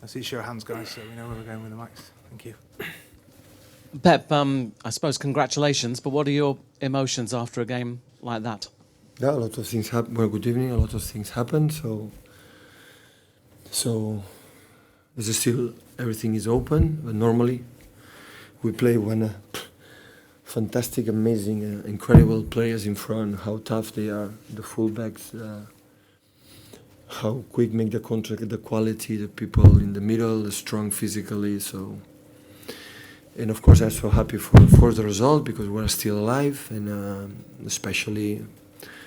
I see show of hands, guys, so we know where we're going with the mics. Thank you. Pep, I suppose congratulations, but what are your emotions after a game like that? Yeah, a lot of things happen. Well, good evening. A lot of things happen. So there's still everything is open. But normally, we play when fantastic, amazing, incredible players in front. How tough they are, the fullbacks. How quick make the contract, the quality, the people in the middle, the strong physically. So, and of course, I'm so happy for the result because we're still alive, and especially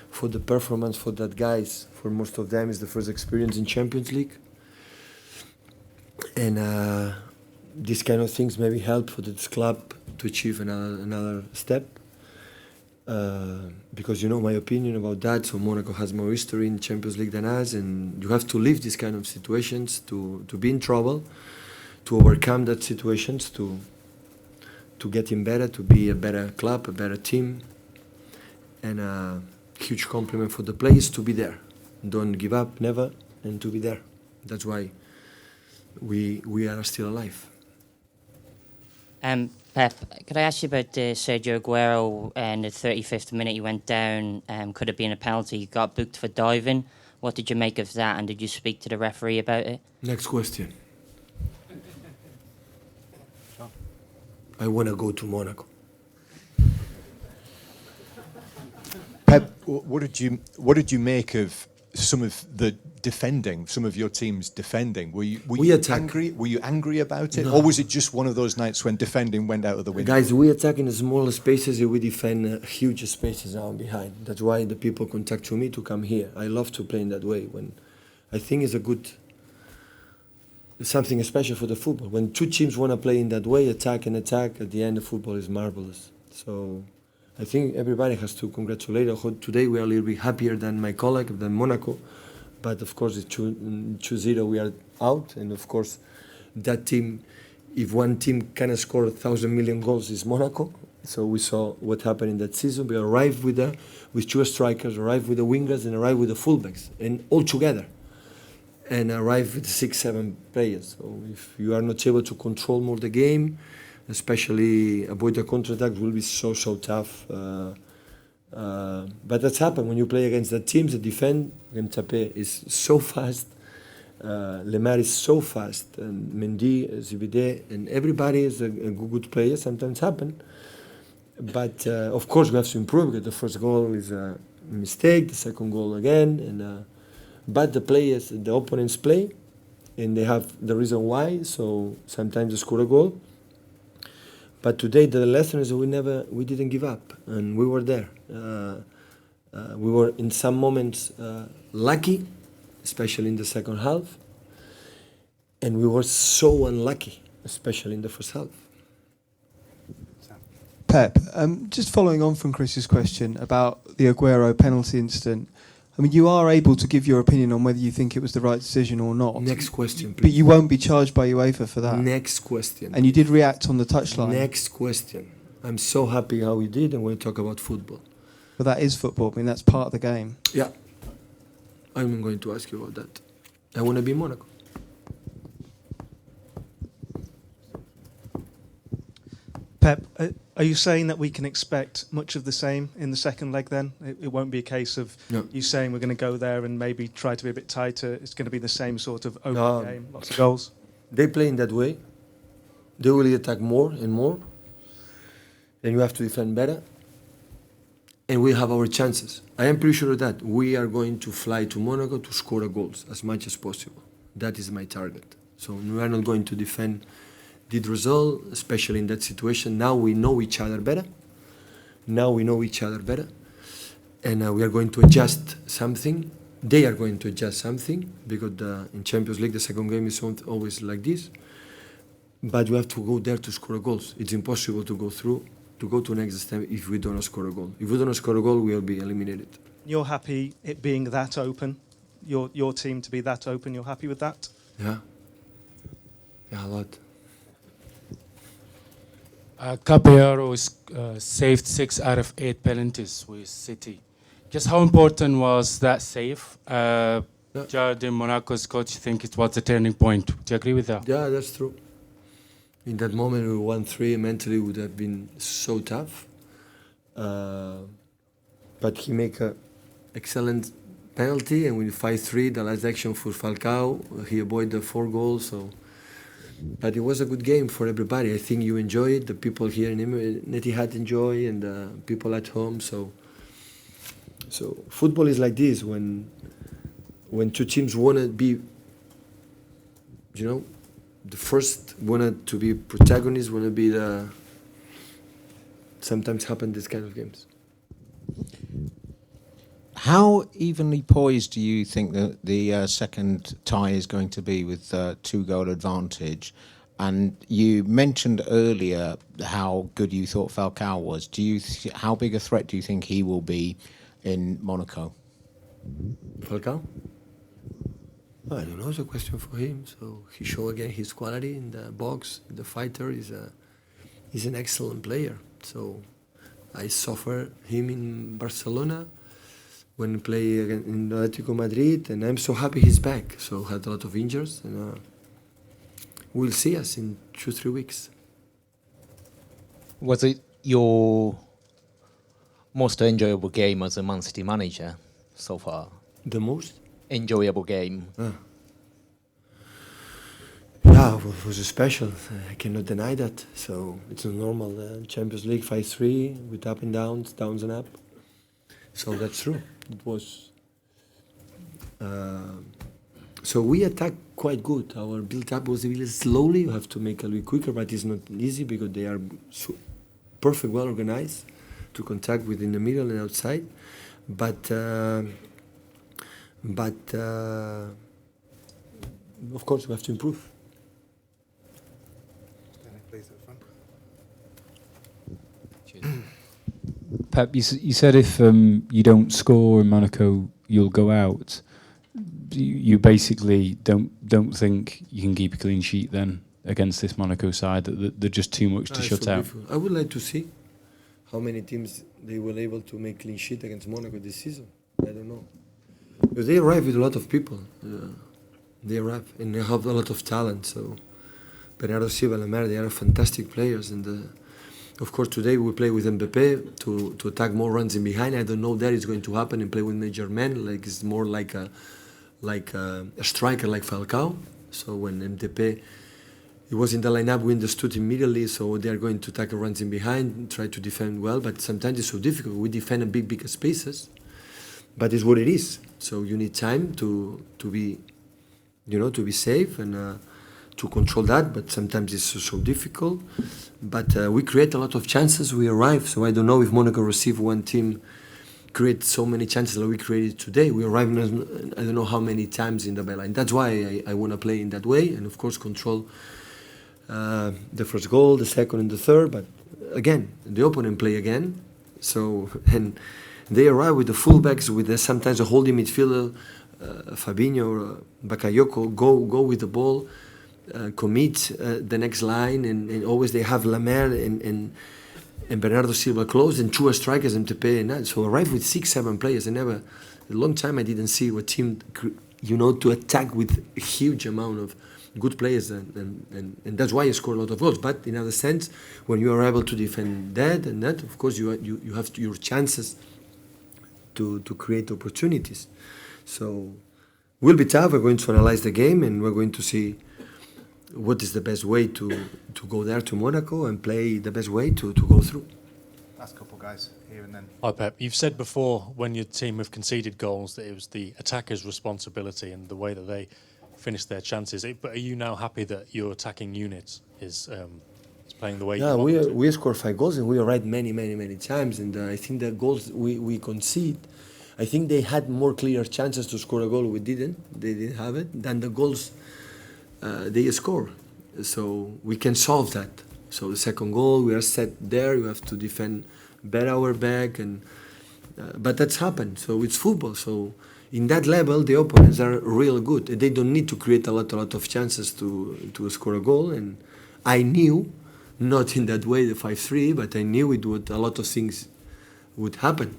for the performance for that guys. For most of them, is the first experience in Champions League, and these kind of things maybe help for this club to achieve another step. Because you know my opinion about that. So Monaco has more history in Champions League than us, and you have to live these kind of situations to be in trouble, to overcome that situations, to get in better, to be a better club, a better team, and a huge compliment for the players to be there. Don't give up, never, and to be there. That's why we are still alive. Pep, could I ask you about Sergio Aguero? In the 35th minute, he went down. Could have been a penalty. He got booked for diving. What did you make of that? And did you speak to the referee about it? Next question. I want to go to Monaco. Pep, what did you make of some of the defending, some of your team's defending? Were you angry? Were you angry about it, or was it just one of those nights when defending went out of the window? Guys, we attack in the smaller spaces and we defend huge spaces down behind. That's why the people contact to me to come here. I love to play in that way. When I think it's something special for the football. When two teams want to play in that way, attack and attack, at the end the football is marvelous. So I think everybody has to congratulate. Today we are a little bit happier than my colleague, than Monaco. But of course, it's 2-0, we are out. And of course, that team, if one team can score 1,000 million goals, is Monaco. So we saw what happened in that season. We arrived with two strikers, arrived with the wingers, and arrived with the fullbacks, and all together. And arrived with 6-7 players. So if you are not able to control more the game, especially avoid the counter-attack, will be so tough. But that's happened when you play against the teams that defend. Mbappé is so fast, Lemar is so fast, and Mendy, Zibide, and everybody is a good player. Sometimes happen, but of course we have to improve because the first goal is a mistake, the second goal again, and but the players, the opponents play, and they have the reason why. So sometimes they score a goal. But today the lesson is we didn't give up, and we were there. We were in some moments lucky, especially in the second half, and we were so unlucky, especially in the first half. Pep, just following on from Chris's question about the Aguero penalty incident, I mean, you are able to give your opinion on whether you think it was the right decision or not. Next question, please. But you won't be charged by UEFA for that. Next question. And you did react on the touchline. Next question. I'm so happy how we did, and we'll talk about football. But that is football. I mean, that's part of the game. Yeah. I'm going to ask you about that. I want to be in Monaco. Pep, are you saying that we can expect much of the same in the second leg then? It won't be a case of you saying we're going to go there and maybe try to be a bit tighter. It's going to be the same sort of open game, lots of goals. They play in that way. They will attack more and more. And you have to defend better. And we have our chances. I am pretty sure that we are going to fly to Monaco to score goals as much as possible. That is my target. So we are not going to defend the result, especially in that situation. Now we know each other better. And we are going to adjust something. They are going to adjust something because in Champions League the second game is always like this. But we have to go there to score goals. It's impossible to go to next step if we don't score a goal. If we don't score a goal, we will be eliminated. You're happy it being that open? Your team to be that open? You're happy with that? Yeah, a lot. Caballero saved 6 out of 8 penalties with City. Just how important was that save? Jardim, Monaco's coach, think it was a turning point. Do you agree with that? Yeah, that's true. In that moment, we won 3. Mentally, would have been so tough. But he make a excellent penalty, and with 5-3, the last action for Falcao, he avoided the 4 goals. So, but it was a good game for everybody. I think you enjoy it. The people here in Etihad enjoy, and the people at home. So football is like this. When 2 teams wanna be, the first wanted to be protagonists, wanna be the. Sometimes happen this kind of games. How evenly poised do you think that the second tie is going to be with 2-goal advantage? And you mentioned earlier how good you thought Falcao was. How big a threat do you think he will be in Monaco? Falcao? I don't know. It's a question for him. So he showed again his quality in the box. The fighter is he's an excellent player. So I suffer him in Barcelona when he play again in Atletico Madrid, and I'm so happy he's back. So had a lot of injuries, and we'll see us in 2-3 weeks. Was it your most enjoyable game as a Man City manager so far? The most enjoyable game? Yeah, it was special. I cannot deny that. So it's a normal Champions League 5-3 with up and downs, downs and up. So that's true. It was. So we attacked quite good. Our build-up was a little slowly. You have to make a little quicker, but it's not easy because they are perfect, well organized to contact within the middle and outside. But of course we have to improve. Pep, you said if you don't score in Monaco, you'll go out. You basically don't think you can keep a clean sheet then against this Monaco side, that they're just too much to shut out? I would like to see how many teams they were able to make clean sheet against Monaco this season. I don't know. Because they arrive with a lot of people. They arrive and they have a lot of talent. So Bernardo Silva and Lemar, they are fantastic players. And of course, today we play with Mbappé to attack more runs in behind. I don't know that is going to happen and play with major men. Like it's more like a striker like Falcao. So when Mbappé he was in the lineup, we understood immediately. So they are going to tackle runs in behind, try to defend well. But sometimes it's so difficult. We defend in big spaces, but it's what it is. So you need time to be, to be safe and to control that. But sometimes it's so difficult. But we create a lot of chances. We arrive. So I don't know if Monaco receive one team create so many chances that we created today. We arrive I don't know how many times in the byline. That's why I want to play in that way, and of course control the first goal, the second, and the third. But again, the opponent play again. So and they arrive with the fullbacks, with sometimes a holding midfielder, Fabinho or Bakayoko, go with the ball, commit the next line, and always they have Lemar and Bernardo Silva close, and 2 strikers, Mbappé and that. So arrive with 6-7 players. A long time I didn't see a team, to attack with a huge amount of good players, and that's why you score a lot of goals. But in other sense, when you are able to defend that and that, of course you have your chances to create opportunities. So will be tough. We're going to analyze the game, and we're going to see what is the best way to go there to Monaco and play the best way to go through. Last couple guys here and then. Hi Pep, you've said before when your team have conceded goals that it was the attackers' responsibility and the way that they finished their chances. But are you now happy that your attacking unit is playing the way you want it to? We scored 5 goals and we arrived many times, and I think the goals we concede, I think they had more clear chances to score a goal. We didn't. They didn't have it. Than the goals they score. So we can solve that. So the second goal, we are set there. You have to defend better our back, but that's happened. So it's football. So in that level, the opponents are real good. They don't need to create a lot of chances to score a goal. And I knew not in that way, the 5-3, but I knew it would, a lot of things would happen,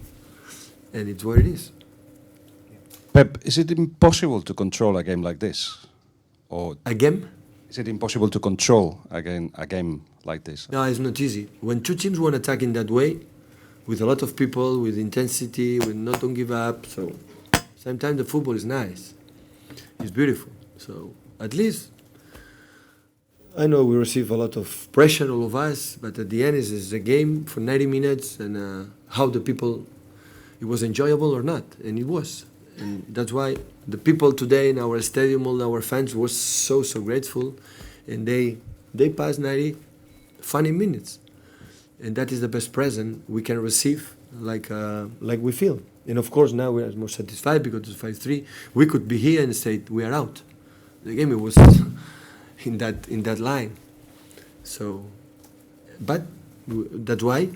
and it's what it is. Pep, is it impossible to control a game like this? Or a game? Is it impossible to control a game like this? No, it's not easy. When two teams want to attack in that way, with a lot of people, with intensity, with not don't give up, so sometimes the football is nice. It's beautiful. So at least, I know we receive a lot of pressure, all of us, but at the end it's a game for 90 minutes, and how the people, it was enjoyable or not, and it was. And that's why the people today in our stadium, all our fans, was so grateful, and they passed 90 funny minutes, and that is the best present we can receive, like we feel. And of course now we are more satisfied because it's 5-3. We could be here and say we are out. The game, it was in that line. So, but that's why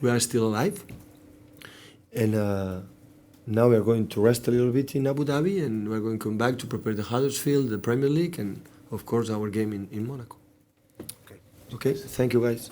we are still alive, and now we are going to rest a little bit in Abu Dhabi, and we're going to come back to prepare the Huddersfield, the Premier League, and of course our game in Monaco. Okay, thank you guys.